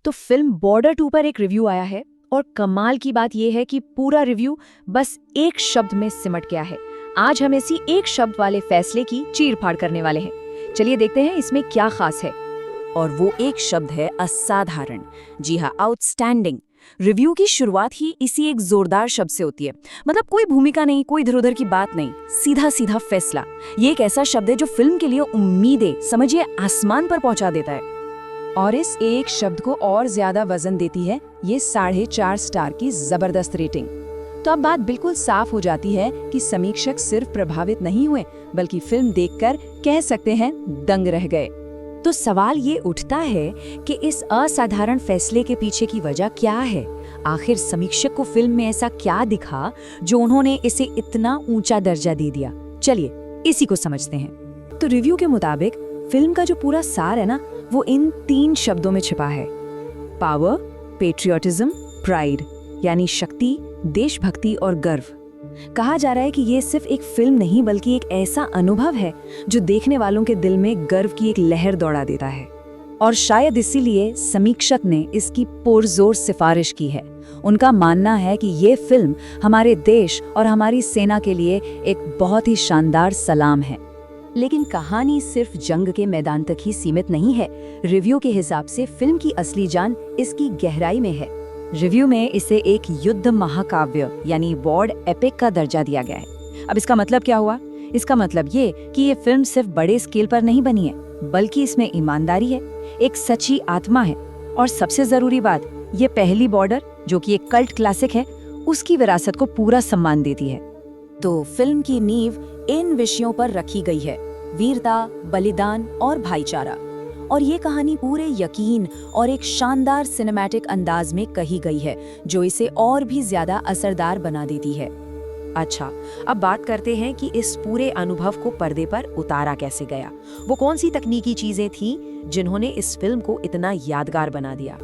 तो film border 2 पर एक रिव्यू आया है और कमाल की बात यह है कि पूरा रिव्यू बस एक शब्द में सिमट गया है। आज हम इसी एक शब्द वाले फैसले की चीर-फाड़ करने वाले हैं। चलिए देखते हैं इसमें क्या खास है। और वो एक शब्द है असाधारण। जी हाँ, आउटस्टैंडिंग। रिव्यू की शुरुआत ही इसी एक जोरदार शब्द से होती है। मतलब कोई भूमिका नहीं, कोई इधर उधर की बात नहीं, सीधा सीधा फैसला। ये एक ऐसा शब्द है जो फिल्म के लिए उम्मीदें, समझिए, आसमान पर पहुंचा देता है। और इस एक शब्द को और ज्यादा वजन देती है ये 4.5 स्टार की जबरदस्त रेटिंग। तो अब बात बिल्कुल साफ हो जाती है कि समीक्षक सिर्फ प्रभावित नहीं हुए, बल्कि फिल्म देखकर कह सकते हैं दंग रह गए। तो सवाल ये उठता है कि इस असाधारण फैसले के पीछे की वजह क्या है। आखिर समीक्षक को फिल्म में ऐसा क्या दिखा जो उन्होंने इसे इतना ऊंचा दर्जा दे दिया। चलिए इसी को समझते हैं। तो रिव्यू के मुताबिक फिल्म का जो पूरा सार है ना, वो इन 3 शब्दों में छिपा है। पावर, पेट्रियोटिज्म, प्राइड, यानी शक्ति, देशभक्ति और गर्व। कहा जा रहा है कि ये सिर्फ एक फिल्म नहीं बल्कि एक ऐसा अनुभव है जो देखने वालों के दिल में गर्व की एक लहर दौड़ा देता है। और शायद इसीलिए समीक्षक ने इसकी पुरजोर सिफारिश की है। उनका मानना है कि ये फिल्म हमारे देश और हमारी सेना के लिए एक बहुत ही शानदार सलाम है। लेकिन कहानी सिर्फ जंग के मैदान तक ही सीमित नहीं है। रिव्यू के हिसाब से फिल्म की असली जान इसकी गहराई में है। रिव्यू में इसे एक युद्ध महाकाव्य यानी वॉर एपिक का दर्जा दिया गया है। अब इसका मतलब क्या हुआ? इसका मतलब ये कि ये फिल्म सिर्फ बड़े स्केल पर नहीं बनी है, बल्कि इसमें ईमानदारी है, एक सच्ची आत्मा है, और सबसे जरूरी बात, ये पहली बॉर्डर, जो कि एक कल्ट क्लासिक है, उसकी विरासत को पूरा सम्मान देती है। तो फिल्म की नींव इन विषयों पर रखी गई है: वीरता, बलिदान और भाईचारा। और ये कहानी पूरे यकीन और एक शानदार सिनेमैटिक अंदाज में कही गई है, जो इसे और भी ज्यादा असरदार बना देती है। अच्छा, अब बात करते हैं कि इस पूरे अनुभव को पर्दे पर उतारा कैसे गया। वो कौन सी तकनीकी चीजें थीं जिन्होंने इस फिल्म को इतना यादगार बना दिया।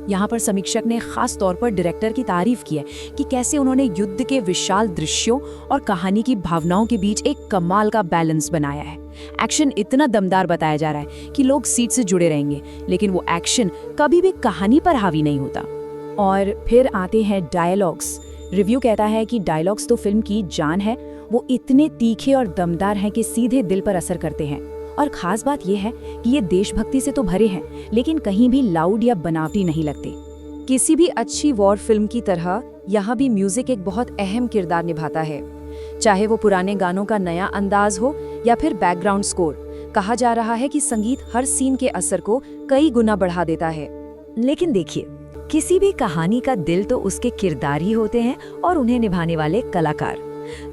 यहाँ पर समीक्षक ने खास तौर पर डायरेक्टर की तारीफ की है कि कैसे उन्होंने युद्ध के विशाल दृश्यों और कहानी की भावनाओं के बीच एक कमाल का बैलेंस बनाया है। एक्शन इतना दमदार बताया जा रहा है कि लोग सीट से जुड़े रहेंगे, लेकिन वो एक्शन कभी भी कहानी पर हावी नहीं होता। और फिर आते हैं डायलॉग्स। रिव्यू कहता है कि डायलॉग्स तो फिल्म की जान है। वो इतने तीखे और दमदार हैं कि सीधे दिल पर असर करते हैं। और खास बात यह है कि ये देशभक्ति से तो भरे हैं, लेकिन कहीं भी लाउड या बनावटी नहीं लगते। किसी भी अच्छी वॉर फिल्म की तरह यहाँ भी म्यूजिक एक बहुत अहम किरदार निभाता है, चाहे वो पुराने गानों का नया अंदाज हो या फिर बैकग्राउंड स्कोर। कहा जा रहा है कि संगीत हर सीन के असर को कई गुना बढ़ा देता है। लेकिन देखिए, किसी भी कहानी का दिल तो उसके किरदार ही होते हैं और उन्हें निभाने वाले कलाकार।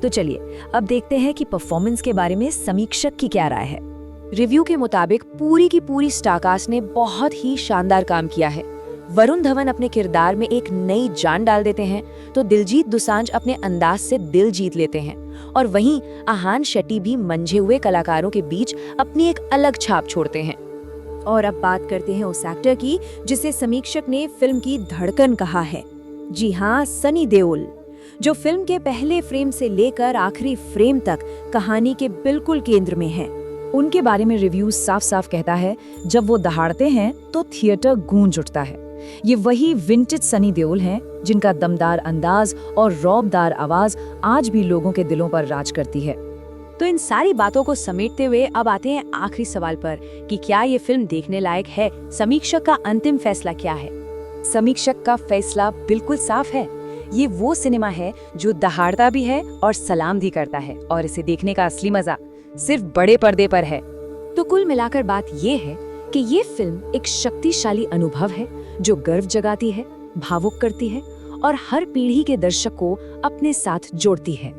तो चलिए अब देखते हैं कि परफॉर्मेंस के बारे में समीक्षक की क्या राय है। रिव्यू के मुताबिक पूरी की पूरी स्टारकास्ट ने बहुत ही शानदार काम किया है। वरुण धवन अपने किरदार में एक नई जान डाल देते हैं, तो दिलजीत दोसांझ अपने अंदाज से दिल जीत लेते हैं, और वहीं आहान शेट्टी भी मंझे हुए कलाकारों के बीच अपनी एक अलग छाप छोड़ते हैं। और अब बात करते हैं उस एक्टर की जिसे समीक्षक ने फिल्म की धड़कन कहा है। जी हाँ, सनी देओल, जो फिल्म के पहले फ्रेम से लेकर आखिरी फ्रेम तक कहानी के बिल्कुल केंद्र में है। उनके बारे में रिव्यू साफ साफ कहता है, जब वो दहाड़ते हैं तो थिएटर गूंज उठता है। ये वही विंटेज सनी देओल हैं जिनका दमदार अंदाज और रौबदार आवाज आज भी लोगों के दिलों पर राज करती है। तो इन सारी बातों को समेटते हुए अब आते हैं आखिरी सवाल पर कि क्या ये फिल्म देखने लायक है। समीक्षक का अंतिम फैसला क्या है? समीक्षक का फैसला बिल्कुल साफ है। ये वो सिनेमा है जो दहाड़ता भी है और सलाम भी करता है, और इसे देखने का असली मजा सिर्फ बड़े पर्दे पर है। तो कुल मिलाकर बात ये है कि ये फिल्म एक शक्तिशाली अनुभव है जो गर्व जगाती है, भावुक करती है और हर पीढ़ी के दर्शक को अपने साथ जोड़ती है।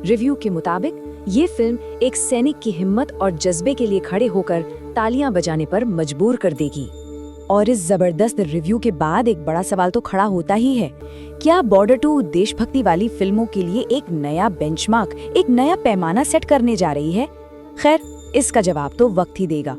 रिव्यू के मुताबिक ये फिल्म एक सैनिक की हिम्मत और जज्बे के लिए खड़े होकर तालियां बजाने पर मजबूर कर देगी। और इस जबरदस्त रिव्यू के बाद एक बड़ा सवाल तो खड़ा होता ही है, क्या बॉर्डर 2 देशभक्ति वाली फिल्मों के लिए एक नया बेंचमार्क, एक नया पैमाना सेट करने जा रही है? खैर, इसका जवाब तो वक्त ही देगा।